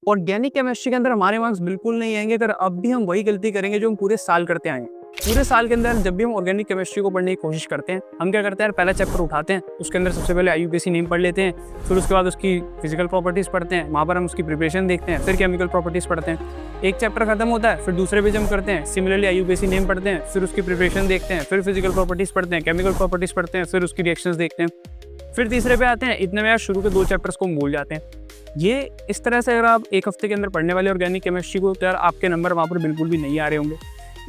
Organic chemistry के अंदर हमारे मार्क्स बिल्कुल नहीं आएंगे अगर अब भी हम वही गलती करेंगे जो हम पूरे साल करते आए हैं। पूरे साल के अंदर जब भी हम ऑर्गेनिक केमिस्ट्री को पढ़ने की कोशिश करते हैं, हम क्या करते हैं यार, पहला चैप्टर उठाते हैं, उसके अंदर सबसे पहले आईयूपीएसी नेम पढ़ लेते हैं, फिर उसके बाद उसकी फिजिकल प्रॉपर्टीज पढ़ते हैं, वहाँ पर हम उसकी प्रिपरेशन देखते हैं, फिर केमिकल प्रॉपर्टीज पढ़ते हैं। एक चैप्टर खत्म होता है, फिर दूसरे पे जम करते हैं, सिमिलरली आईयूपीएसी नेम पढ़ते हैं, फिर उसकी प्रिपरेशन देखते हैं, फिर फिजिकल प्रॉपर्टीज पढ़ते हैं, केमिकल प्रॉपर्टीज पढ़ते हैं, फिर उसकी रिएक्शंस देखते हैं, फिर तीसरे पे आते हैं। इतने में यार शुरू के 2 चैप्टर्स को हम भूल जाते हैं। ये इस तरह से अगर आप एक हफ्ते के अंदर पढ़ने वाले ऑर्गेनिक केमिस्ट्री को, तो यार आपके नंबर वहाँ पर बिल्कुल भी नहीं आ रहे होंगे।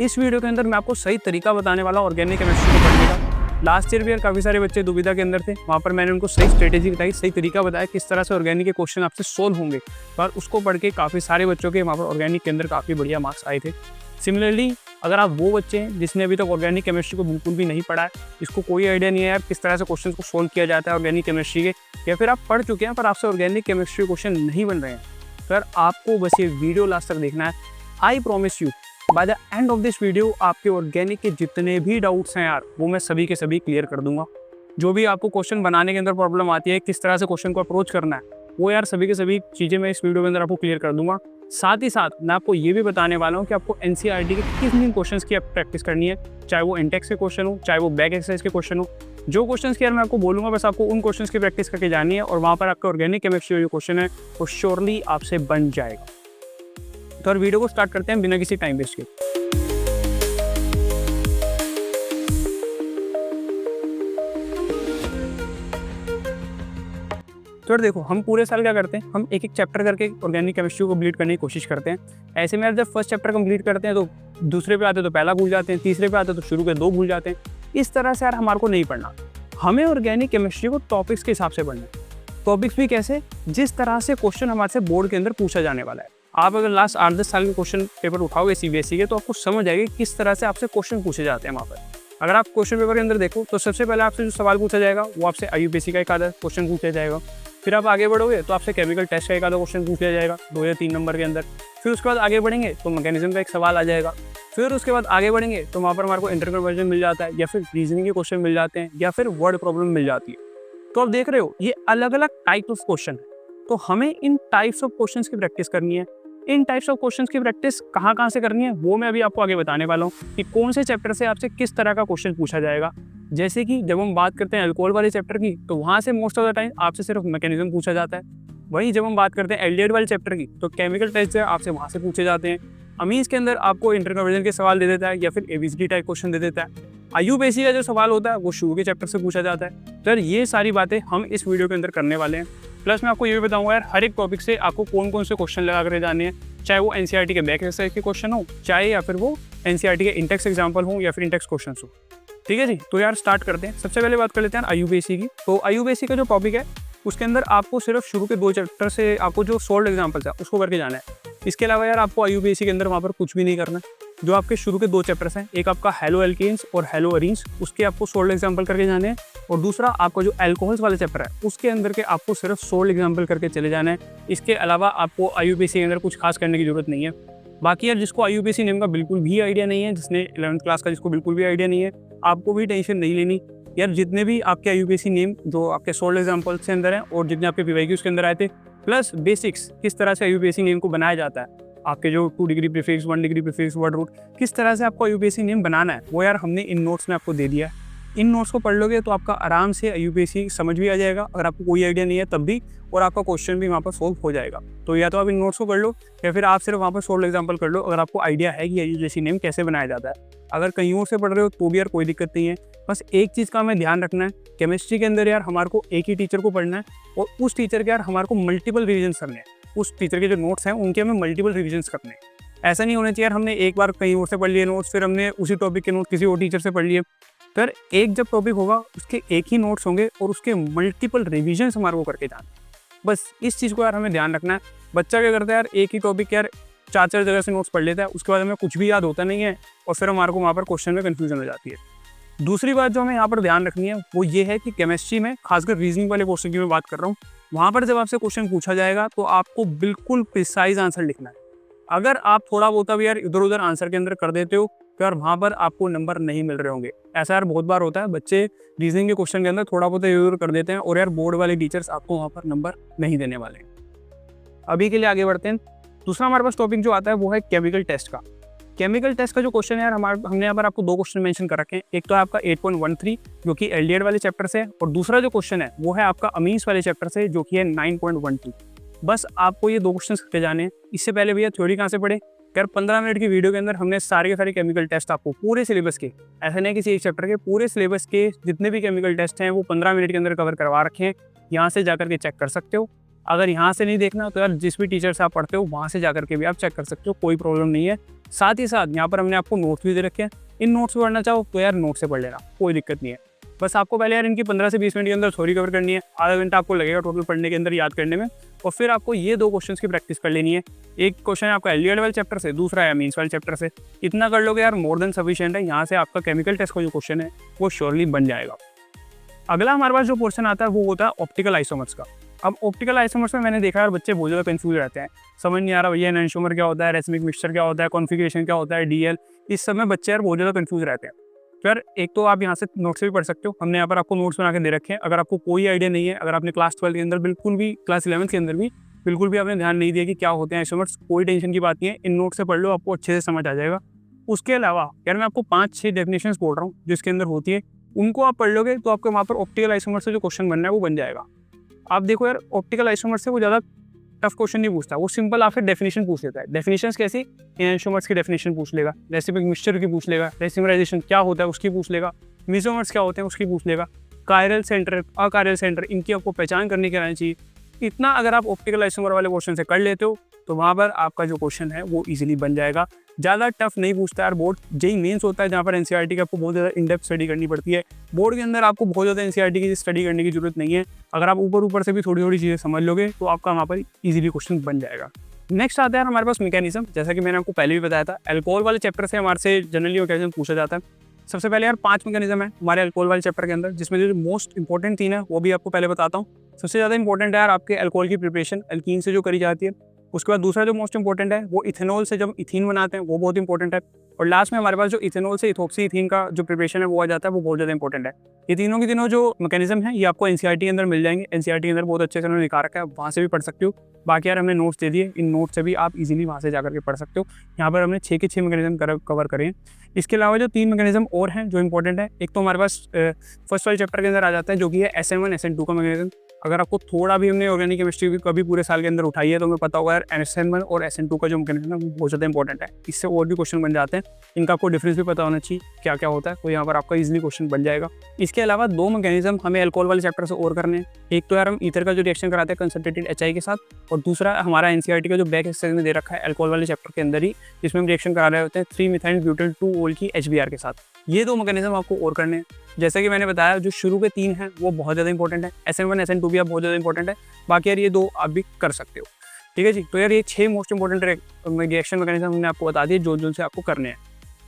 इस वीडियो के अंदर मैं आपको सही तरीका बताने वाला हूँ ऑर्गेनिक केमिस्ट्री को पढ़ने का। लास्ट ईयर भी यार काफ़ी सारे बच्चे दुविधा के अंदर थे, वहाँ पर मैंने उनको सही स्ट्रेटेजी बताई, सही तरीका बताया किस तरह से ऑर्गेनिक के क्वेश्चन आपसे सोल्व होंगे, और उसको पढ़ के काफ़ी सारे बच्चों के वहाँ पर ऑर्गेनिक के अंदर काफ़ी बढ़िया मार्क्स आए थे। सिमिलरली अगर आप वो बच्चे हैं जिसने अभी तक ऑर्गेनिक केमिस्ट्री को बिल्कुल भी नहीं पढ़ा है, इसको कोई आइडिया नहीं है यार किस तरह से क्वेश्चन को सोल्व किया जाता है ऑर्गेनिक केमिस्ट्री के, या फिर आप पढ़ चुके हैं पर आपसे ऑर्गेनिक केमिस्ट्री क्वेश्चन नहीं बन रहे हैं, तो यार आपको बस ये वीडियो लास्ट तक देखना है। I promise you by the end of this video आपके ऑर्गेनिक के जितने भी डाउट्स हैं यार, वो मैं सभी के सभी क्लियर कर दूंगा। जो भी आपको क्वेश्चन बनाने के अंदर प्रॉब्लम आती है, किस तरह से क्वेश्चन को अप्रोच करना है, वो यार सभी के सभी चीज़ें मैं इस वीडियो के अंदर आपको क्लियर कर दूंगा। साथ ही साथ मैं आपको ये भी बताने वाला हूँ कि आपको एनसीईआरटी के किस किन क्वेश्चंस की प्रैक्टिस करनी है, चाहे वो इंटेक्स के क्वेश्चन हो, चाहे वो बैक एक्सरसाइज के क्वेश्चन हो। जो क्वेश्चंस की यार मैं आपको बोलूँगा, बस आपको उन क्वेश्चंस की प्रैक्टिस करके जानी है, और वहाँ पर आपका ऑर्गेनिक केमिस्ट्री जो क्वेश्चन है वो श्योरली आपसे बन जाएगा। तो यार वीडियो को स्टार्ट करते हैं बिना किसी टाइम वेस्ट के। तो देखो, हम पूरे साल क्या करते हैं, हम एक एक चैप्टर करके ऑर्गेनिक केमिस्ट्री को कंप्लीट करने की कोशिश करते हैं। ऐसे में जब फर्स्ट चैप्टर कंप्लीट करते हैं तो दूसरे पे आते तो पहला भूल जाते हैं, तीसरे पे आते तो शुरू के 2 भूल जाते हैं। इस तरह से यार हमारे को नहीं पढ़ना, हमें ऑर्गेनिक केमिस्ट्री को टॉपिक्स के हिसाब से पढ़ना है। टॉपिक्स भी कैसे, जिस तरह से क्वेश्चन हमारे से बोर्ड के अंदर पूछा जाने वाला है। आप अगर लास्ट 8-10 साल के क्वेश्चन पेपर उठाओगे सीबीएसई के, तो आपको समझ आएगी किस तरह से आपसे क्वेश्चन पूछे जाते हैं वहाँ पर। अगर आप क्वेश्चन पेपर के अंदर देखो तो सबसे पहले आपसे जो सवाल पूछा जाएगा वो आपसे आईयूपीएसी का एक आधा क्वेश्चन पूछा जाएगा। फिर आप आगे बढ़ोगे तो आपसे केमिकल टेस्ट का एक आधा क्वेश्चन पूछ लिया जाएगा 2 या 3 नंबर के अंदर। फिर उसके बाद आगे बढ़ेंगे तो मैकेनिज्म का एक सवाल आ जाएगा। फिर उसके बाद आगे बढ़ेंगे तो वहाँ पर हमारे को इंटरकन्वर्जन मिल जाता है, या फिर रीजनिंग के क्वेश्चन मिल जाते हैं, या फिर वर्ड प्रॉब्लम मिल जाती है। तो आप देख रहे हो ये अलग अलग टाइप ऑफ क्वेश्चन है, तो हमें इन टाइप्स ऑफ क्वेश्चंस की प्रैक्टिस करनी है। इन टाइप्स ऑफ क्वेश्चंस की प्रैक्टिस कहाँ से करनी है वो मैं अभी आपको आगे बताने वाला हूँ कि कौन से चैप्टर से आपसे किस तरह का क्वेश्चन पूछा जाएगा। जैसे कि जब हम बात करते हैं अल्कोहल वाले चैप्टर की, तो वहाँ से मोस्ट ऑफ द टाइम आपसे सिर्फ मैकेनिज्म पूछा जाता है। वहीं जब हम बात करते हैं एल्डिहाइड वाले चैप्टर की, तो केमिकल टेस्ट है आपसे वहाँ से पूछे जाते हैं। अमीन्स के अंदर आपको इंटरकन्वर्जन के सवाल दे देता है, या फिर एबीसीडी टाइप क्वेश्चन दे देता है। आईयूपीएसी का जो सवाल होता है वो शुरू के चैप्टर से पूछा जाता है। तो यार ये सारी बातें हम इस वीडियो के अंदर करने वाले हैं। प्लस मैं आपको ये भी बताऊंगा यार हर एक टॉपिक से आपको कौन कौन से क्वेश्चन लगा कर जाने हैं, चाहे वो एनसीईआरटी के बैक एक्सरसाइज के क्वेश्चन हो, चाहे या फिर वो एनसीईआरटी के इंटेक्स एग्जाम्पल हो, या फिर इंटेक्स क्वेश्चन हो। ठीक है जी, तो यार स्टार्ट करते हैं। सबसे पहले बात कर लेते हैं आईयूपीएसी की। तो आईयूपीएसी का जो टॉपिक है उसके अंदर आपको सिर्फ शुरू के 2 चैप्टर से आपको जो सोल्ड एग्जाम्पल्स है उसको करके जाना है। इसके अलावा यार आपको आईयूपीएसी के अंदर वहाँ पर कुछ भी नहीं करना है। जो आपके शुरू के 2 चैप्टर्स हैं, एक आपका हेलो एल्केन्स और हेलो अरीन्स, उसके आपको सोल्ड एग्जाम्पल करके जाने हैं, और दूसरा आपका जो एल्कोहल्स वाला चैप्टर है उसके अंदर के आपको सिर्फ सोल्ड एग्जाम्पल करके चले जाना है। इसके अलावा आपको आईयूपीएसी के अंदर कुछ खास करने की जरूरत नहीं है। बाकी यार जिसको आईयूपीएसी नेम का बिल्कुल भी आइडिया नहीं है, जिसने 11th क्लास का जिसको बिल्कुल भी आइडिया नहीं है, आपको भी टेंशन नहीं लेनी यार। जितने भी आपके आईयूपीएसी नेम जो आपके सोल्ड एग्जाम्पल्स के अंदर हैं, और जितने आपके पीवाईक्यूज के अंदर आए थे, प्लस बेसिक्स किस तरह से आईयूपीएसी नेम को बनाया जाता है, आपके जो 2 degree prefix, 1 degree prefix, word root, किस तरह से आपको आईयूपीएसी नेम बनाना है, वो यार हमने इन नोट्स में आपको दे दिया है। इन नोट्स को पढ़ लोगे तो आपका आराम से आईयूपीएसी समझ भी आ जाएगा, अगर आपको कोई आइडिया नहीं है तब भी, और आपका क्वेश्चन भी वहाँ पर सोल्व हो जाएगा। तो या तो आप इन नोट्स को पढ़ लो, या फिर आप सिर्फ वहाँ पर सोल्व एग्जाम्पल कर लो, अगर आपको आइडिया है कि आईयूपीएसी नेम कैसे बनाया जाता है। अगर कहीं और से पढ़ रहे हो तो भी यार कोई दिक्कत नहीं है। बस एक चीज़ का हमें ध्यान रखना है, केमिस्ट्री के अंदर यार हमारे को एक ही टीचर को पढ़ना है, और उस टीचर के यार हमारे को मल्टीपल रिविजन करने हैं। उस टीचर के जो नोट्स हैं उनके हमें मल्टीपल रिविजन करने हैं। ऐसा नहीं होना चाहिए यार हमने एक बार कहीं और से पढ़ लिए नोट्स, फिर हमने उसी टॉपिक के नोट किसी और टीचर से पढ़ लिए। तो यार एक जब टॉपिक होगा उसके एक ही नोट्स होंगे, और उसके मल्टीपल रिविजन हमारे को करके जाना है। बस इस चीज़ को यार हमें ध्यान रखना है। बच्चा क्या करता है यार, एक ही टॉपिक यार 4-4 जगह से नोट्स पढ़ लेता है, उसके बाद हमें कुछ भी याद होता नहीं है, और फिर हमारे को वहाँ पर क्वेश्चन में कन्फ्यूजन हो जाती है। दूसरी बात जो हमें यहाँ पर ध्यान रखनी है वो ये है कि केमिस्ट्री में, खासकर रीजनिंग वाले क्वेश्चन की मैं बात कर रहा हूँ, वहाँ पर जब आपसे क्वेश्चन पूछा जाएगा तो आपको बिल्कुल प्रिसाइज आंसर लिखना है। अगर आप थोड़ा बहुत भी यार इधर उधर आंसर के अंदर कर देते हो तो यार वहाँ पर आपको नंबर नहीं मिल रहे होंगे। ऐसा यार बहुत बार होता है, बच्चे रीजनिंग के क्वेश्चन के अंदर थोड़ा बहुत इधर उधर कर देते हैं, और यार बोर्ड वाले टीचर्स आपको वहाँ पर नंबर नहीं देने वाले। अभी के लिए आगे बढ़ते हैं। दूसरा हमारे पास टॉपिक जो आता है वो है केमिकल टेस्ट का। केमिकल टेस्ट का जो क्वेश्चन है यार, हमने यहाँ पर आपको 2 क्वेश्चन मेंशन कर रखे हैं। एक तो है आपका 8.13 जो कि एल्डिहाइड वाले चैप्टर से है, और दूसरा जो क्वेश्चन है वो है आपका अमीन्स वाले चैप्टर से जो कि है 9.12। बस आपको ये 2 क्वेश्चन करके जाने हैं। इससे पहले भैया थ्योरी कहाँ से पढ़े यार, 15 मिनट की वीडियो के अंदर हमने सारे के सारे केमिकल टेस्ट आपको पूरे सिलेबस के, ऐसा नहीं किसी एक चैप्टर के, पूरे सिलेबस के जितने भी केमिकल टेस्ट हैं वो 15 मिनट के अंदर कवर करवा रखे हैं। यहाँ से जाकर के चेक कर सकते हो। अगर यहाँ से नहीं देखना तो यार जिस भी टीचर से आप पढ़ते हो वहाँ से जाकर के भी आप चेक कर सकते हो, कोई प्रॉब्लम नहीं है। साथ ही साथ यहाँ पर हमने आपको नोट्स भी दे रखे हैं। इन नोट्स में पढ़ना चाहो तो यार नोट से पढ़ लेना, कोई दिक्कत नहीं है। बस आपको पहले यार इनकी 15 से 20 मिनट के अंदर थ्योरी कवर करनी है। आधा घंटा आपको लगेगा टोटल पढ़ने के अंदर, याद करने में। और फिर आपको ये 2 क्वेश्चंस की प्रैक्टिस कर लेनी है। एक क्वेश्चन है आपका एल्डिहाइड वाले चैप्टर से, दूसरा है अमीन्स वाले चैप्टर से। इतना कर लोगे यार मोर देन सफिशिएंट है। यहाँ से आपका केमिकल टेस्ट का जो क्वेश्चन है वो श्योरली बन जाएगा। अगला हमारे पास जो पोर्शन आता है वो होता है ऑप्टिकल आइसोमर्स का। अब ऑप्टिकल आइसोमर्स में मैंने देखा यार बच्चे बहुत ज़्यादा कंफ्यूज रहते हैं, समझ नहीं आ रहा भैया एनेंटियोमर क्या होता है, रेसमिक मिक्सचर क्या होता है, कॉन्फिगरेशन क्या होता है, डीएल। इस सब में बच्चे यार बहुत ज़्यादा कंफ्यूज रहते हैं। तो यार एक तो आप यहाँ से नोट्स से भी पढ़ सकते हो, हमने यहाँ पर आपको नोट्स बना के दे रखे हैं। अगर आपको कोई आइडिया नहीं है, अगर आपने क्लास 12 के अंदर बिल्कुल भी, क्लास 11 के अंदर भी बिल्कुल भी आपने ध्यान नहीं दिया कि क्या होते हैं आइसोमर्स, कोई टेंशन की बात नहीं है, इन नोट्स से पढ़ लो, आपको अच्छे से समझ आ जाएगा। उसके अलावा यार मैं आपको 5-6 डेफिनेशंस बोल रहा हूँ जो इसके अंदर होती है, उनको आप पढ़ लोगे तो आपको वहाँ पर ऑप्टिकल आइसोमर से जो क्वेश्चन बनना है वो बन जाएगा। आप देखो यार ऑप्टिकल आइसोमर से वो ज़्यादा टफ क्वेश्चन नहीं पूछता, वो सिंपल आपसे डेफिनेशन पूछ लेता है। डेफिनेशंस कैसी, एनेंटियोमर्स की डेफिनेशन पूछ लेगा, रेसिपिक मिक्सचर की पूछ लेगा, रेसिमराइजेशन क्या होता है उसकी पूछ लेगा, मेसोमर्स क्या होते हैं उसकी पूछ लेगा, कायरल सेंटर, अकायरल सेंटर, इनकी आपको पहचान करने की आनी चाहिए। इतना अगर आप ऑप्टिकल आइसोमर वाले क्वेश्चन से कर लेते हो तो वहाँ पर आपका जो क्वेश्चन है वो इजीली बन जाएगा। ज़्यादा टफ नहीं पूछता यार बोर्ड। जेईई मेंस होता है जहाँ पर एनसीईआरटी की आपको बहुत ज़्यादा इन डेप्थ स्टडी करनी पड़ती है। बोर्ड के अंदर आपको बहुत ज़्यादा एनसीईआरटी की स्टडी करने की जरूरत नहीं है। अगर आप ऊपर से भी थोड़ी थोड़ी चीज़ें समझ लोगे तो आपका वहाँ पर ईजिली क्वेश्चन बन जाएगा। नेक्स्ट आता है हमारे पास मैकेनिज्म। जैसा कि मैंने आपको पहले भी बताया था, अल्कोहल वाले चैप्टर से हमारे से जनरली मैकेनिज्म पूछा जाता है। सबसे पहले यार 5 मैकेनिज्म है हमारे अल्कोहल वाले चैप्टर के अंदर, जिसमें जो मोस्ट इंपॉर्टेंट 3 है वो भी आपको पहले बताता हूँ। सबसे ज़्यादा इंपॉर्टेंट है यार आपके अल्कोहल की प्रिपरेशन, अल्कीन से जो करी जाती है। उसके बाद दूसरा जो मोस्ट इंपॉर्टेंट है वो इथेनॉल से जब इथीन बनाते हैं, वो बहुत इंपॉर्टेंट है। और लास्ट में हमारे पास जो इथेनॉल से इथोक्सी इथीन का जो प्रिपरेशन है वो आ जाता है, वो बहुत ज़्यादा इंपॉर्टेंट है। ये तीनों के तीनों जो मैकेनिज्म है ये आपको एनसीईआरटी के अंदर मिल जाएंगे। एनसीईआरटी के अंदर बहुत अच्छे से उन्होंने लिखा रखा है, वहाँ से भी पढ़ सकते हो। बाकी यार हमने नोट्स दे दिए, इन नोट्स से भी आप इजीली वहाँ से जाकर के पढ़ सकते हो। यहाँ पर हमने 6 के 6 मैकेनिज्म कवर करे हैं। इसके अलावा जो 3 मैकेनिज्म और हैं जो इंपॉर्टेंट है, एक तो हमारे पास फर्स्ट वाले चैप्टर के अंदर आ जाता है जो कि है SN1 SN2 का मैकेनिज्म। अगर आपको थोड़ा भी हमने ऑर्गेनिक केमिस्ट्री की कभी पूरे साल के अंदर उठाई है तो हमें पता होगा यार SN1 और SN2 का जो मैकेनिज्म है वो बहुत ज़्यादा इंपॉर्टेंट है। इससे और भी क्वेश्चन बन जाते हैं, इनका आपको डिफरेंस भी पता होना चाहिए क्या क्या होता है, तो यहाँ पर आपका इजीली क्वेश्चन बन जाएगा। इसके अलावा 2 मैकेनिज्म हमें अल्कोहल वाले चैप्टर से और करने हैं। एक तो यार हम ईथर का जो रिएक्शन कराते हैं कंसंट्रेटेड HI के साथ, और दूसरा हमारा एनसीईआरटी का जो बैक एक्सरसाइज में दे रखा है अल्कोहल वाले चैप्टर के अंदर ही, जिसमें हम रिएक्शन करा रहे होते हैं 3-methyl-butyl-2-ol की HBr के साथ। ये 2 मैकेनिज्म आपको और करने हैं। जैसा कि मैंने बताया जो शुरू के 3 हैं वो बहुत ज़्यादा इंपॉर्टेंट है, SN1 SN2 भी आप बहुत ज़्यादा इंपॉर्टेंट है। बाकी यार ये 2 आप भी कर सकते हो, ठीक है जी। तो यार ये 6 मोस्ट इंपॉर्टेंट रिएक्शन मैकेनिज्म हमने आपको बता दिए जो से आपको करने हैं।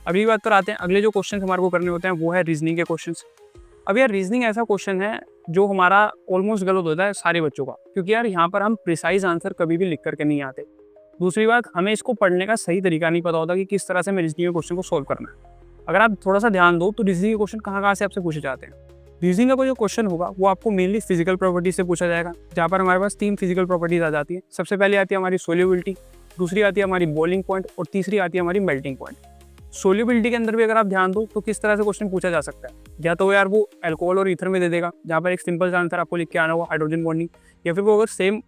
अभी बात कराते हैं अगले जो क्वेश्चन हमारे को करने होते हैं वो है रीजनिंग के क्वेश्चन। अब यार रीजनिंग ऐसा क्वेश्चन है जो हमारा ऑलमोस्ट गलत होता है सारे बच्चों का, क्योंकि यार यहाँ पर हम प्रिसाइज आंसर कभी भी लिख करके नहीं आते। दूसरी बात, हमें इसको पढ़ने का सही तरीका नहीं पता होता कि किस तरह से हमें रीजनिंग के क्वेश्चन को सोल्व करना है। अगर आप थोड़ा सा ध्यान दो तो रीजनिंग के क्वेश्चन कहाँ से आपसे पूछे जाते हैं। रीजनिंग का कोई जो क्वेश्चन होगा वो आपको मेनली फिजिकल प्रॉपर्टीज से पूछा जाएगा, जहाँ पर हमारे पास 3 फिजिकल प्रॉपर्टीज आ जाती है। सबसे पहले आती है हमारी सोल्यूबिलिटी, दूसरी आती है हमारी बॉइलिंग पॉइंट, और तीसरी आती है हमारी मेल्टिंग पॉइंट। सोल्यूबिलिटी के अंदर भी अगर आप ध्यान दो तो किस तरह से क्वेश्चन पूछा जा सकता है, या तो यार वो अल्कोहल और ईथर में दे देगा जहाँ पर एक सिंपल सा आंसर आपको लिख के आना होगा हाइड्रोजन बॉन्डिंग, या फिर वो अगर सेम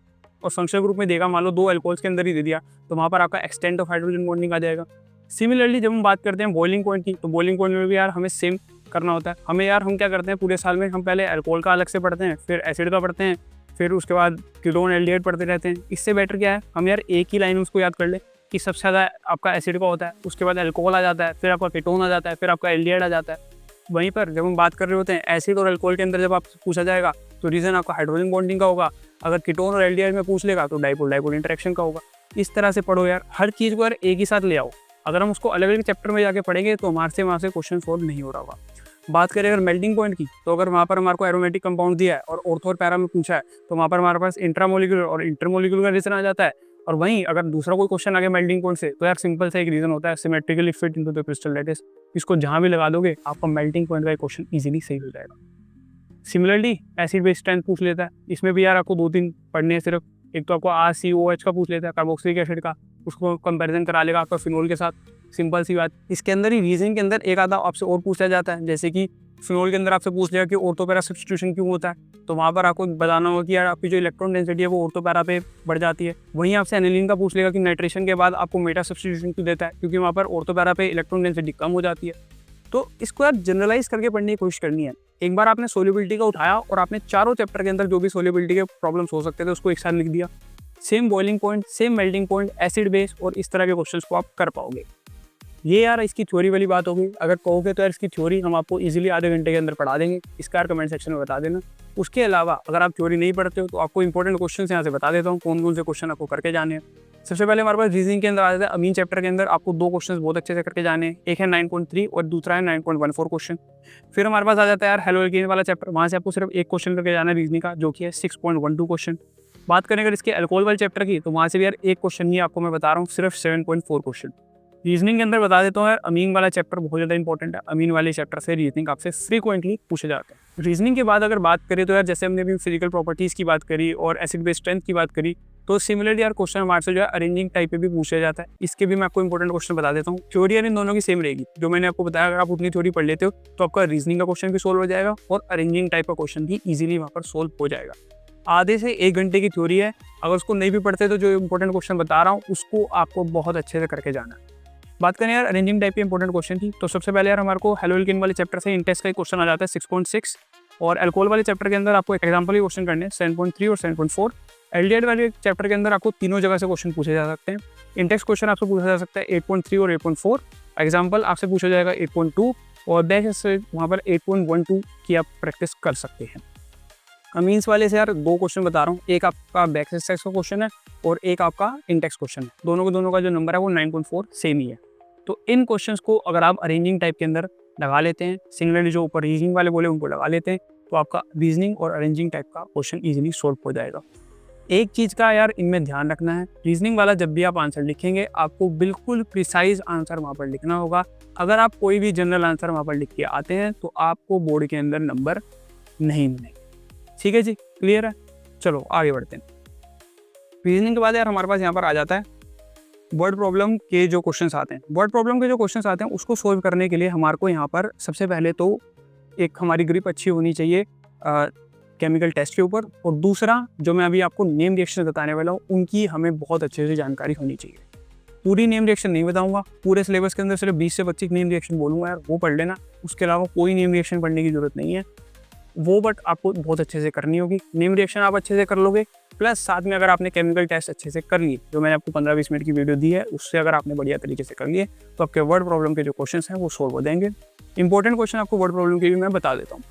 और फंक्शनल ग्रुप में देगा, मान लो 2 अल्कोहल्स के अंदर ही दे दिया, तो वहाँ पर आपका एक्सटेंट ऑफ हाइड्रोजन बॉन्डिंग आ जाएगा। सिमिलरली जब हम बात करते हैं बॉइलिंग पॉइंट की, तो बॉइलिंग पॉइंट में भी यार हमें सेम करना होता है। हम क्या करते हैं पूरे साल में, हम पहले अल्कोहल का अलग से पढ़ते हैं, फिर एसिड का पढ़ते हैं, फिर उसके बाद कीटोन एल्डिहाइड पढ़ते रहते हैं। इससे बेटर क्या है हम यार एक ही लाइन में उसको याद कर ले कि सबसे ज़्यादा आपका एसिड का होता है, उसके बाद अल्कोहल आ जाता है, फिर आपका कीटोन आ जाता है, फिर आपका एल्डिहाइड आ जाता है। वहीं पर जब हम बात कर रहे होते हैं एसिड और अल्कोहल के अंदर जब आपसे पूछा जाएगा तो रीज़न आपका हाइड्रोजन बॉन्डिंग का होगा। अगर कीटोन और एल्डिहाइड में पूछ लेगा तो डाइपोल डाइपोल इंटरेक्शन का होगा। इस तरह से पढ़ो यार, हर चीज़ को यार एक ही साथ ले आओ। अगर हम उसको अलग अलग चैप्टर में जाके पढ़ेंगे तो हमारे से वहाँ से क्वेश्चन सॉल्व नहीं हो रहा होगा। बात करें अगर मेल्टिंग पॉइंट की, तो अगर वहाँ पर हमारे को एरोमेटिक कंपाउंड दिया है और ऑर्थो और पैरा में पूछा है तो वहाँ पर हमारे पास इंट्रामोलिकुलर और इंटरमोलिकुलर का रीजन आ जाता है। और वहीं अगर दूसरा कोई क्वेश्चन आ गया मेल्टिंग पॉइंट से तो यार सिंपल सा एक रीजन होता है, symmetrically fit into the crystal lattice. इसको जहाँ भी लगा दोगे आपका मेल्टिंग पॉइंट का क्वेश्चन इजीली सही हो जाएगा। सिमिलरली एसिड बेस स्ट्रेंथ पूछ लेता है, इसमें भी यार आपको 2-3 पढ़ने हैं सिर्फ, एक तो आपको RCOH का पूछ लेता है, कार्बोक्सिलिक एसिड का, उसको कंपैरिजन करा लेगा आपका फिनोल के साथ, सिंपल सी बात। इसके अंदर ही रीजनिंग के अंदर एक आधा आपसे और पूछा जाता है, जैसे कि फिनोल के अंदर आपसे पूछ लिया कि ऑर्थो पैरा सब्स्टिट्यूशन क्यों होता है, तो वहाँ पर आपको बताना होगा कि यार आपकी जो इलेक्ट्रॉन डेंसिटी है वो ऑर्थो पैरा पे बढ़ जाती है। वहीं आपसे एनिलीन का पूछ लेगा कि नाइट्रेशन के बाद आपको मेटा सब्स्टिट्यूशन क्यों देता है, क्योंकि वहाँ पर ऑर्थो पैरा पे इलेक्ट्रॉन डेंसिटी कम हो जाती है। तो इसको यार जनरलाइज करके पढ़ने की कोशिश करनी है। एक बार आपने सोल्युबिलिटी का उठाया और आपने चारों चैप्टर के अंदर जो भी सोल्युबिलिटी के प्रॉब्लम्स हो सकते थे उसको एक साथ लिख दिया, same boiling point, same melting point, acid base और इस तरह के क्वेश्चंस को आप कर पाओगे। ये यार इसकी थ्योरी वाली बात होगी। अगर कहोगे तो यार इसकी थ्योरी हम आपको इजीली आधे घंटे के अंदर पढ़ा देंगे, इसका कमेंट सेक्शन में बता देना। उसके अलावा अगर आप थ्योरी नहीं पढ़ते हो तो आपको इंपॉर्टेंट क्वेश्चन यहाँ से बता देता हूँ कौन कौन से क्वेश्चन आपको करके जाने हैं। सबसे पहले हमारे पास रीजनिंग के अंदर आ जाता है। अमीन चैप्टर के अंदर आपको 2 क्वेश्चन बहुत अच्छे से करके जाने हैं, एक है 9.3 और दूसरा है 9.14 क्वेश्चन। फिर हमारे पास आ जाता है यार हेलो एल्केन वाला चैप्टर, वहाँ से आपको सिर्फ एक क्वेश्चन करके जाना है रीजनिंग का, जो कि है 6.12 क्वेश्चन। बात करें अगर इसके अल्कोहल वाले चैप्टर की, तो वहाँ से भी यार एक क्वेश्चन ही आपको मैं बता रहा हूँ, सिर्फ 7.4 क्वेश्चन। रीजनिंग के अंदर बता देता हूँ यार, अमीन वाला चैप्टर बहुत ज़्यादा इंपॉर्टेंट है। अमीन वाले चैप्टर से रीजनिंग आपसे फ्रीक्वेंटली पूछे जाते हैं। रीजनिंग के बाद अगर बात करें तो यार जैसे हमने अभी फिजिकल प्रॉपर्टीज़ की बात करी और एसिड बेस स्ट्रेंथ की बात करी, तो सिमिलरली यार क्वेश्चन हमारे से जो है अरेंजिंग टाइप पे भी पूछा जाता है। इसके भी मैं आपको इंपॉर्टेंट क्वेश्चन बता देता हूँ। थ्योरी यार इन दोनों की सेम रहेगी, जो मैंने आपको बताया। अगर आप उतनी थ्योरी पढ़ लेते हो तो आपका रीजनिंग का क्वेश्चन भी सोल्व हो जाएगा और अरेंजिंग टाइप का क्वेश्चन भी ईजिली वहाँ पर सोल्व हो जाएगा। आधे से 1 घंटे की थ्योरी है, अगर उसको नहीं भी पढ़ते तो जो इंपॉर्टेंट क्वेश्चन बता रहा हूँ उसको आपको बहुत अच्छे से करके जाना है। बात करें यार अरेंजिंग टाइप के इंपॉर्टेंट क्वेश्चन की, तो सबसे पहले यार हमारे को हेलो एल्केन वाले चैप्टर से इंटेक्स का क्वेश्चन आ जाता है 6.6 और अल्कोहल वाले चैप्टर के अंदर आपको एक एग्जांपल ही क्वेश्चन करने हैं 7.3 और 7.4। एल्डिहाइड वाले चैप्टर के अंदर आपको तीनों जगह से क्वेश्चन पूछे जा सकते हैं। इंटेक्स क्वेश्चन आपसे पूछा जा सकता है 8.3 और 8.4, एग्जाम्पल आपसे पूछा जाएगा 8.2 और बैक से वहाँ पर 8.12 की आप प्रैक्टिस कर सकते हैं। अमीन्स वाले से यार 2 क्वेश्चन बता रहा हूँ, एक आपका बैक एक्सरसाइज का क्वेश्चन है और एक आपका इंटेक्स क्वेश्चन है। दोनों का जो नंबर है वो 9.4 सेम ही है। तो इन क्वेश्चंस को अगर आप अरेंजिंग टाइप के अंदर लगा लेते हैं, सिंगुलरली जो ऊपर रीजनिंग वाले बोले उनको लगा लेते हैं, तो आपका रीजनिंग और अरेंजिंग टाइप का क्वेश्चन इजीली सॉल्व हो जाएगा। एक चीज़ का यार इनमें ध्यान रखना है, रीजनिंग वाला जब भी आप आंसर लिखेंगे आपको बिल्कुल प्रिसाइज आंसर वहाँ पर लिखना होगा। अगर आप कोई भी जनरल आंसर वहाँ पर लिख के आते हैं तो आपको बोर्ड के अंदर नंबर नहीं मिलेंगे। ठीक है जी, क्लियर है। चलो आगे बढ़ते हैं। रीजनिंग के बाद यार हमारे पास यहाँ पर आ जाता है वर्ड प्रॉब्लम के जो क्वेश्चंस आते हैं। वर्ड प्रॉब्लम के जो क्वेश्चंस आते हैं उसको सोल्व करने के लिए हमारे को यहाँ पर सबसे पहले तो एक हमारी ग्रिप अच्छी होनी चाहिए केमिकल टेस्ट के ऊपर, और दूसरा जो मैं अभी आपको नेम रिएक्शन बताने वाला हूँ उनकी हमें बहुत अच्छे से जानकारी होनी चाहिए। पूरी नेम रिएक्शन नहीं बताऊंगा, पूरे सिलेबस के अंदर सिर्फ 20 से 25 नेम रिएक्शन बोलूँगा यार, वो पढ़ लेना। उसके अलावा कोई नेम रिएक्शन पढ़ने की जरूरत नहीं है वो, बट आपको बहुत अच्छे से करनी होगी। नेम रिएक्शन आप अच्छे से कर लोगे, प्लस साथ में अगर आपने केमिकल टेस्ट अच्छे से कर लिए, जो मैंने आपको 15-20 मिनट की वीडियो दी है उससे अगर आपने बढ़िया तरीके से कर लिए, तो आपके वर्ड प्रॉब्लम के जो क्वेश्चंस हैं वो सोल्व हो जाएंगे। इंपॉर्टेंट क्वेश्चन आपको वर्ड प्रॉब्लम के भी मैं बता देता हूँ।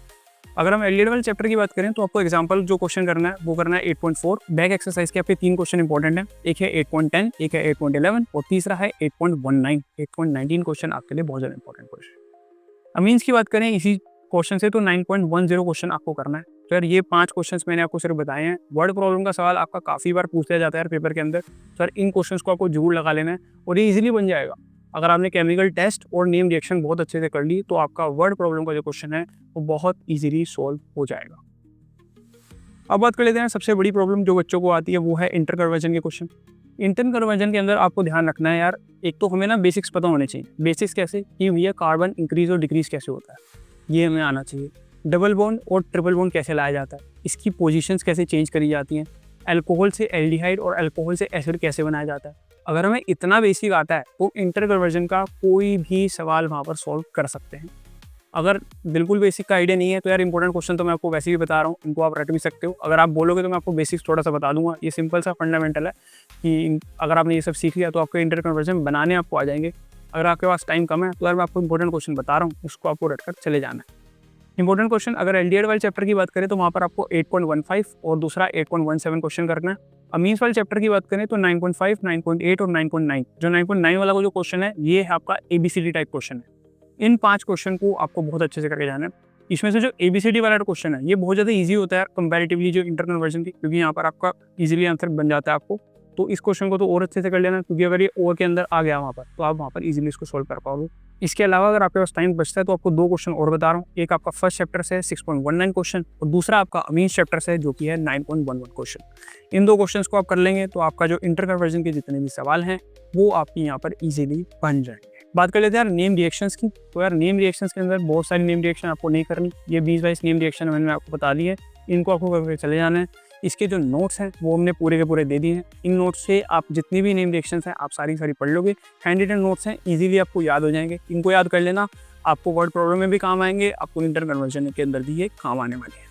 अगर हम एल्डिहाइड वाले चैप्टर की बात करें तो आपको एग्जाम्पल जो क्वेश्चन करना है वो करना है 8.4। बैक एक्सरसाइज के आपके 3 क्वेश्चन इंपॉर्टेंट हैं, एक है 8.10, एक है 8.11 और तीसरा है 8.19। 8.19 क्वेश्चन आपके लिए बहुत ज़्यादा इंपॉर्टेंट क्वेश्चन। अमीन्स की बात करें इसी क्वेश्चन से तो 9.10 क्वेश्चन आपको करना है। तो यार ये 5 क्वेश्चंस मैंने आपको सिर्फ बताए हैं। वर्ड प्रॉब्लम का सवाल आपका काफ़ी बार पूछ लिया जाता है यार पेपर के अंदर, सर इन क्वेश्चंस को आपको जरूर लगा लेना है और ये इजीली बन जाएगा। अगर आपने केमिकल टेस्ट और नेम रिएक्शन बहुत अच्छे से कर ली तो आपका वर्ड प्रॉब्लम का जो क्वेश्चन है वो बहुत ईजिली सॉल्व हो जाएगा। अब बात कर लेते हैं सबसे बड़ी प्रॉब्लम जो बच्चों को आती है, वो है इंटर कन्वर्जन के क्वेश्चन। इंटर कन्वर्जन के अंदर आपको ध्यान रखना है यार, एक तो हमें ना बेसिक्स पता होने चाहिए। बेसिक्स कैसे कि भैया कार्बन इंक्रीज और डिक्रीज कैसे होता है ये हमें आना चाहिए। डबल बॉन्ड और ट्रिपल बॉन्ड कैसे लाया जाता है, इसकी पोजीशंस कैसे चेंज करी जाती हैं, अल्कोहल से एल्डिहाइड और अल्कोहल से एसिड कैसे बनाया जाता है। अगर हमें इतना बेसिक आता है तो इंटर कन्वर्जन का कोई भी सवाल वहाँ पर सॉल्व कर सकते हैं। अगर बिल्कुल बेसिक का आइडिया नहीं है तो यार इंपॉर्टेंट क्वेश्चन तो मैं आपको वैसे भी बता रहा हूँ, इनको आप रट भी सकते हो। अगर आप बोलोगे तो मैं आपको बेसिक्स थोड़ा सा बता दूंगा। ये सिंपल सा फंडामेंटल है कि अगर आपने ये सब सीख लिया तो आपके इंटर कन्वर्जन बनाने आपको आ जाएंगे। अगर आपके पास टाइम कम है तो यार मैं आपको इंपॉर्टेंट क्वेश्चन बता रहा हूँ, उसको आपको रट कर चले जाना है। इंपॉर्टेंट क्वेश्चन अगर एल्डिहाइड वाले चैप्टर की बात करें तो वहाँ पर आपको 8.15 और दूसरा 8.17 क्वेश्चन करना है। अमीन्स वाले चैप्टर की बात करें तो 9.5, 9.8 और 9.9। जो 9.9 वाला जो क्वेश्चन है ये है आपका ABCD टाइप क्वेश्चन है। इन 5 क्वेश्चन को आपको बहुत अच्छे से करके जाना है। इसमें से जो ABCD वाला क्वेश्चन है ये बहुत ज़्यादा ईजी होता है कंपैरेटिवली जो इंटर कन्वर्जन की, क्योंकि यहाँ पर आपका ईजिली आंसर बन जाता है आपको। तो इस क्वेश्चन को तो और अच्छे से कर लेना, क्योंकि अगर ये और के अंदर आ गया वहाँ पर तो आप वहाँ पर इजीली इसको सोल्व कर पाओगे। इसके अलावा अगर आपके पास टाइम बचता है तो आपको 2 क्वेश्चन और बता रहा हूँ। एक आपका फर्स्ट चैप्टर से 6.19 क्वेश्चन और दूसरा आपका अमीन्स चैप्टर से जो कि है 9.11 क्वेश्चन। इन 2 क्वेश्चंस को आप कर लेंगे तो आपका जो इंटर कन्वर्जन के जितने भी सवाल हैं वो आपकी यहाँ पर इजीली बन जाएंगे। बात कर लेते हैं यार नेम रिएक्शंस की। तो यार नेम रिएक्शंस के अंदर बहुत सारी नेम रिएक्शन आपको नहीं करनी, ये 20-22 नेम रिएक्शन मैंने आपको बता दी है, इनको आपको करके चले जाना है। इसके जो नोट्स हैं वो हमने पूरे के पूरे दे दिए हैं। इन नोट्स से आप जितनी भी नेम रिएक्शंस हैं आप सारी पढ़ लोगे। हैंड रिटन नोट्स हैं, इजीली आपको याद हो जाएंगे। इनको याद कर लेना, आपको वर्ड प्रॉब्लम में भी काम आएंगे, आपको इंटर कन्वर्जन के अंदर भी ये काम आने वाले हैं।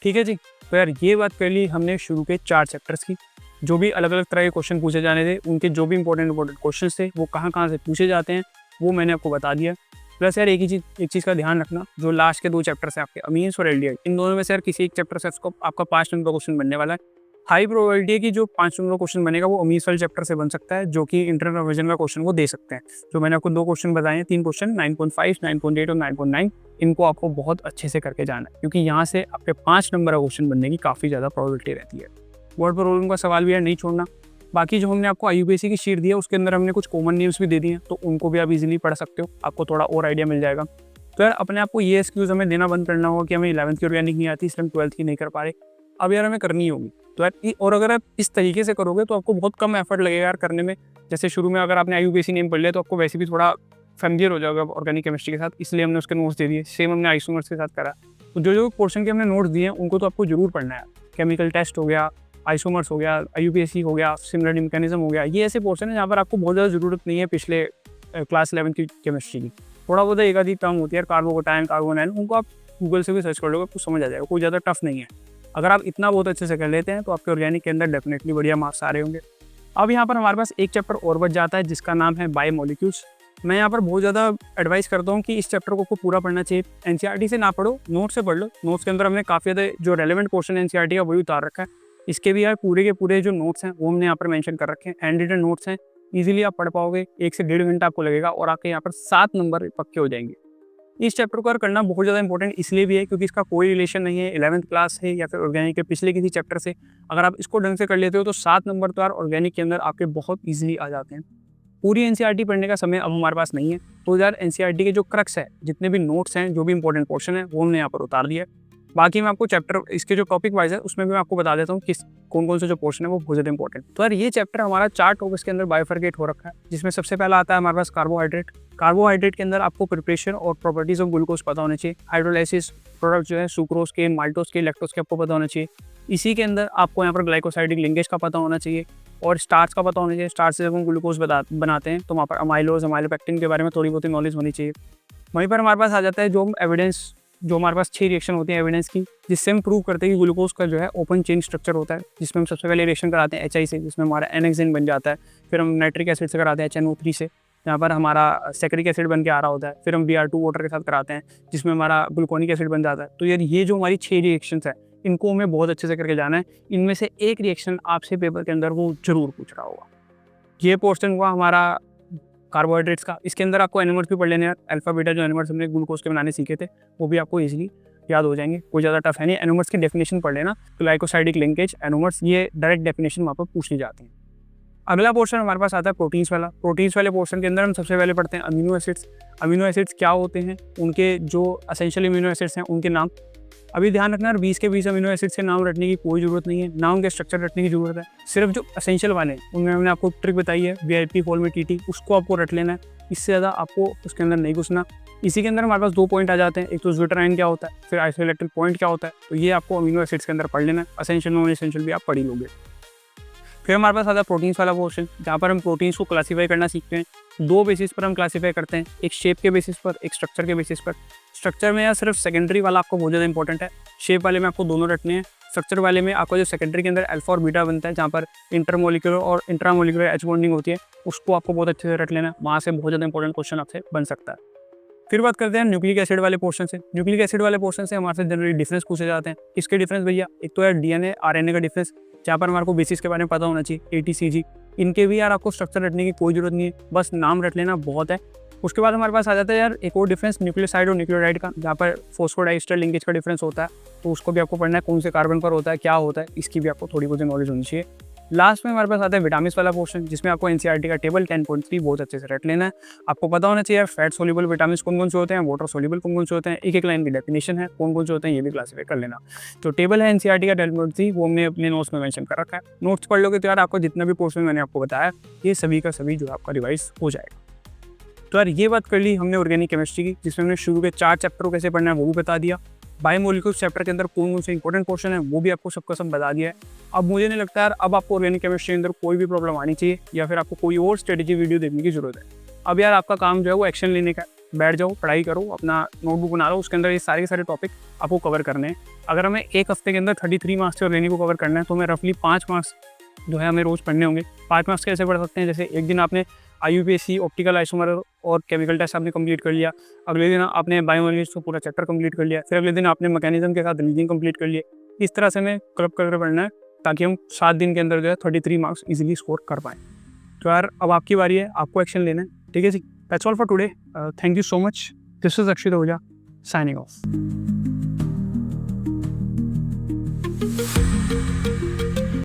ठीक है जी। तो यार ये बात कर ली हमने शुरू के 4 चैप्टर्स की। जो भी अलग अलग तरह के क्वेश्चन पूछे जाने थे, उनके जो भी इंपॉर्टेंट क्वेश्चन थे वो कहाँ से पूछे जाते हैं वो मैंने आपको बता दिया। प्लस यार एक चीज़ का ध्यान रखना, जो लास्ट के 2 चैप्टर्स हैं आपके अमीन्स और एलडीआई, इन दोनों में से यार किसी एक चैप्टर से आपका 5 नंबर का क्वेश्चन बनने वाला है। हाई प्रोबेबिलिटी है कि जो 5 नंबर का क्वेश्चन बनेगा वो अमीन्स वाले चैप्टर से बन सकता है, जो कि इंटर कन्वर्जन का क्वेश्चन वो दे सकते हैं। जो मैंने आपको 2 क्वेश्चन बताए हैं, 3 क्वेश्चन 9.5, 9.8 और 9.9, इनको आपको बहुत अच्छे से करके जाना है, क्योंकि यहाँ से आपके 5 नंबर का क्वेश्चन बनने की काफ़ी ज़्यादा प्रोबेबिलिटी रहती है। वर्ड प्रॉब्लम का सवाल भी यार नहीं छोड़ना। बाकी जो हमने आपको IUPAC की शीट दी है उसके अंदर हमने कुछ कॉमन नेम्स भी दे दिए हैं, तो उनको भी आप इजीली पढ़ सकते हो, आपको थोड़ा और आइडिया मिल जाएगा। तो यार अपने आपको ये एक्सक्यूज़ हमें देना बंद करना होगा कि हमें 11th की ऑर्गेनिक नहीं आती इसलिए हम 12th की नहीं कर पा रहे। अब यार हमें करनी होगी। तो यार और अगर आप इस तरीके से करोगे तो आपको बहुत कम एफर्ट लगेगा यार करने में। जैसे शुरू में अगर आपने IUPAC नेम पढ़ लिया तो आपको वैसे भी थोड़ा फेमिलियर हो जाएगा ऑर्गेनिक केमिस्ट्री के साथ, इसलिए हमने उसके नोट्स दे दिए। सेम हमने आइसोमर्स के साथ करा। तो जो पोर्शन के हमने नोट्स दिए हैं उनको तो आपको जरूर पढ़ना है। केमिकल टेस्ट हो गया, आइसोमर्स हो गया, IUPAC हो गया, सिमिलरिटी मैकेनिज्म हो गया, ये ऐसे पोर्शन है जहाँ पर आपको बहुत ज़्यादा ज़रूरत नहीं है पिछले क्लास 11 की केमिस्ट्री की। थोड़ा बहुत एक आधी टर्म होती है, कार्बोकैटायन, कार्बोनाइन, उनको आप गूगल से भी सर्च कर लोगे, आपको समझ आ जाएगा, कोई ज़्यादा टफ नहीं है। अगर आप इतना बहुत अच्छे से कर लेते हैं तो आपके ऑर्गेनिक के अंदर डेफिनेटली बढ़िया मार्क्स आ रहे होंगे। अब यहाँ पर हमारे पास एक चैप्टर और बच जाता है जिसका नाम है बायोमोलिक्यूल्स। मैं यहाँ पर बहुत ज़्यादा एडवाइस करता हूँ कि इस चैप्टर को पूरा पढ़ना चाहिए। NCERT से ना पढ़ो, नोट से पढ़ लो। नोट्स के अंदर हमने काफ़ी ज़्यादा जो रेलेवेंट पोर्शन NCERT का वही उतार रखा है। इसके भी यार पूरे के पूरे जो नोट्स हैं वो हमने यहाँ पर मेंशन कर रखे हैं। हैंड रिटन नोट्स हैं, इजीली आप पढ़ पाओगे। 1 से 1.5 घंटा आपको लगेगा और आपके यहाँ पर 7 नंबर पक्के हो जाएंगे। इस चैप्टर को करना बहुत ज़्यादा इंपॉर्टेंट इसलिए भी है क्योंकि इसका कोई रिलेशन नहीं है 11th क्लास है या फिर ऑर्गेनिक के पिछले किसी चैप्टर से। अगर आप इसको ढंग से कर लेते हो तो 7 नंबर तो यार ऑर्गेनिक के अंदर आपके बहुत ईजिली आ जाते हैं। पूरी NCERT पढ़ने का समय अब हमारे पास नहीं है, तो यार NCERT के जो क्रक्स है, जितने भी नोट्स हैं, जो भी इंपॉर्टेंट पोर्शन है, वो हमने यहाँ पर उतार दिया। बाकी मैं आपको चैप्टर इसके जो टॉपिक वाइज है उसमें भी मैं आपको बता देता हूँ कि कौन से जो पोर्शन है वो बहुत ज़्यादा इंपॉर्टेंट। तो यार ये चैप्टर हमारा 4 टॉपिक्स के अंदर बाइफरकेट हो रखा है, जिसमें सबसे पहला आता है हमारे पास कार्बोहाइड्रेट। कार्बोहाइड्रेट के अंदर आपको प्रिपरेशन और प्रॉपर्टीज ऑफ ग्लूकोज पता होने चाहिए। हाइड्रोलाइसिस प्रोडक्ट जो है सुक्रोज के, माल्टोज के, लैक्टोज के आपको पता होना चाहिए। इसी के अंदर आपको यहाँ पर ग्लाइकोसाइडिक लिंकेज का पता होना चाहिए और स्टार्च का पता होना चाहिए। स्टार्च से जब हम ग्लूकोज बनाते हैं तो वहाँ पर अमाइलोज, अमाइलोपेक्टिन के बारे में थोड़ी बहुत नॉलेज होनी चाहिए। वहीं पर हमारे पास आ जाता है जो एविडेंस, जो हमारे पास 6 रिएक्शन होती है एविडेंस की, जिससे हम प्रूव करते हैं कि ग्लूकोज का जो है ओपन चेन स्ट्रक्चर होता है, जिसमें हम सबसे पहले रिएक्शन कराते हैं HI से, जिसमें हमारा NHN बन जाता है। फिर हम नाइट्रिक एसिड से कराते हैं HNO3 से, यहाँ पर हमारा सैकरिक एसिड बन के आ रहा होता है। फिर हम Br2 वाटर के साथ कराते हैं जिसमें हमारा ग्लूकोनिक एसिड बन जाता है। तो यार ये जो हमारी 6 रिएक्शंस है इनको हमें बहुत अच्छे से करके जाना है। इनमें से एक रिएक्शन आपसे पेपर के अंदर वो जरूर पूछ रहा होगा। ये पोर्शन हुआ हमारा कार्बोहाइड्रेट्स का। इसके अंदर आपको एनोमर्स भी पढ़ लेने हैं। अल्फा बीटा जो एनोमर्स हमने ग्लूकोज के बनाने सीखे थे वो भी आपको इजीली याद हो जाएंगे, कोई ज़्यादा टफ है नहीं। एनोमर्स की डेफिनेशन पढ़ लेना, ग्लाइकोसाइडिक लिंकेज, एनोमर्स, ये डायरेक्ट डेफिनेशन वहाँ पर पूछी जाती है। अगला पोर्शन हमारे पास आता है प्रोटीन्स वाला। प्रोटीन्स वाले पोर्शन के अंदर हम सबसे पहले पढ़ते हैं अमीनो एसिड्स। अमीनो एसिड्स क्या होते हैं, उनके जो असेंशियल अमीनो एसिड्स हैं उनके नाम। अभी ध्यान रखना, 20 के 20 अमीनो एसिड्स के नाम रटने की कोई ज़रूरत नहीं है, ना उनके स्ट्रक्चर रटने की ज़रूरत है। सिर्फ जो असेंशियल वाले हैं उनमें हमने आपको ट्रिक बताई है, VIP फॉल में TT, उसको आपको रट लेना है। इससे ज़्यादा आपको उसके अंदर नहीं घुसना। इसी के अंदर हमारे पास 2 पॉइंट आ जाते हैं, एक तो ज्यूटराइन क्या होता है, फिर आइसोइलेक्ट्रिक पॉइंट क्या होता है। तो ये आपको अमीनो एसिड्स के अंदर पढ़ लेना है। असेंशियल नॉन एसेंशियल भी आप पढ़ ही लोगे। फिर हमारे पास आता है प्रोटीन्स वाला पोर्शन, जहाँ पर हम प्रोटीन्स को क्लासीफाई करना सीखते हैं। 2 बेसिस पर हम क्लासीफाई करते हैं, एक शेप के बेसिस पर, एक स्ट्रक्चर के बेसिस पर। स्ट्रक्चर में या सिर्फ सेकेंडरी वाला आपको बहुत ज़्यादा इंपॉर्टेंट है। शेप वाले में आपको दोनों रटने हैं। स्ट्रक्चर वाले में आपको जो सेकेंडरी के अंदर अल्फा और बीटा बनता है, जहाँ पर इंटरमोलिकुलर और इंट्रामोलिकुलर H बॉन्डिंग होती है, उसको आपको बहुत अच्छे से रट लेना है। वहाँ से बहुत ज़्यादा इंपॉर्टेंट क्वेश्चन आपसे बन सकता है। फिर बात करते हैं न्यूक्लिक एसिड वाले पोर्शन से। न्यूक्लिक एसिड वाले पोर्शन से हमारे से जनरली डिफरेंस पूछे जाते हैं। किसके डिफरेंस भैया? एक तो यार DNA RNA का डिफरेंस, जहाँ पर हमारे को बेसिस के बारे में पता होना चाहिए, ATCG। इनके भी यार आपको स्ट्रक्चर रटने की कोई जरूरत नहीं है, बस नाम रट लेना बहुत है। उसके बाद हमारे पास आ जाता है यार एक और डिफरेंस न्यूक्लियोसाइड और न्यूक्लियोटाइड का, जहाँ पर फॉस्फोडाइस्टर लिंकेज का डिफरेंस होता है। तो उसको भी आपको पढ़ना है, कौन से कार्बन पर होता है, क्या होता है, इसकी भी आपको थोड़ी बहुत नॉलेज होनी चाहिए। लास्ट में हमारे पास आता है विटामिन्स वाला पोर्शन, जिसमें आपको एनसीईआरटी का टेबल 10.3 बहुत अच्छे से रट लेना है। आपको पता होना चाहिए फैट सोल्यूबल विटामिन्स कौन कौन से होते हैं, वाटर सोल्यूबल कौन कौन से होते हैं, एक एक लाइन की डेफिनेशन है कौन कौन से होते हैं, ये भी क्लासीफाई कर लेना। तो टेबल है एनसीईआरटी का 10.3, वो हमने अपने नोट्स में मेंशन कर रखा है। नोट्स पढ़ लोगे तो यार आपको जितना भी पोर्शन मैंने आपको बताया ये सभी का सभी जो आपका रिवाइज हो जाएगा। तो यार ये बात कर ली हमने ऑर्गेनिक केमिस्ट्री की, जिसमें हमने शुरू के 4 चैप्टर को कैसे पढ़ना है वो भी बता दिया। बायोमोलिक्यूल्स चैप्टर के अंदर कौन कौन से इंपॉर्टेंट क्वेश्चन है वो भी आपको सबका सब बता दिया है। अब मुझे नहीं लगता यार अब आपको ऑर्गेनिक केमिस्ट्री के अंदर कोई भी प्रॉब्लम आनी चाहिए या फिर आपको कोई और स्ट्रेटेजी वीडियो देखने की जरूरत है। अब यार आपका काम जो है वो एक्शन लेने का है। बैठ जाओ, पढ़ाई करो, अपना नोटबुक बना लो, उसके अंदर ये सारे के सारे टॉपिक आपको कवर करने हैं। अगर हमें एक हफ्ते के अंदर 33 मार्क्स से ऑर्गेनिक को कवर करना है तो हमें रफली 5 मार्क्स जो है हमें रोज़ पढ़ने होंगे। 5 मार्क्स कैसे पढ़ सकते हैं, जैसे एक दिन आपने IUPAC ऑप्टिकल आइसोमर और केमिकल टेस्ट आपने कंप्लीट कर लिया, अगले दिन आपने बायोमोलिक्यूल्स को पूरा चैप्टर कंप्लीट कर लिया, फिर अगले दिन आपने मैकेनिज्म के साथ रीजनिंग कंप्लीट कर लिया। इस तरह से हमें क्लब करके पढ़ना है ताकि हम 7 दिन के अंदर जो है 33 मार्क्स इजीली स्कोर कर पाएँ। तो यार अब आपकी बारी है, आपको एक्शन लेना है, ठीक है जी। That's all for today, thank you so much. This is Akshit Ojha signing of.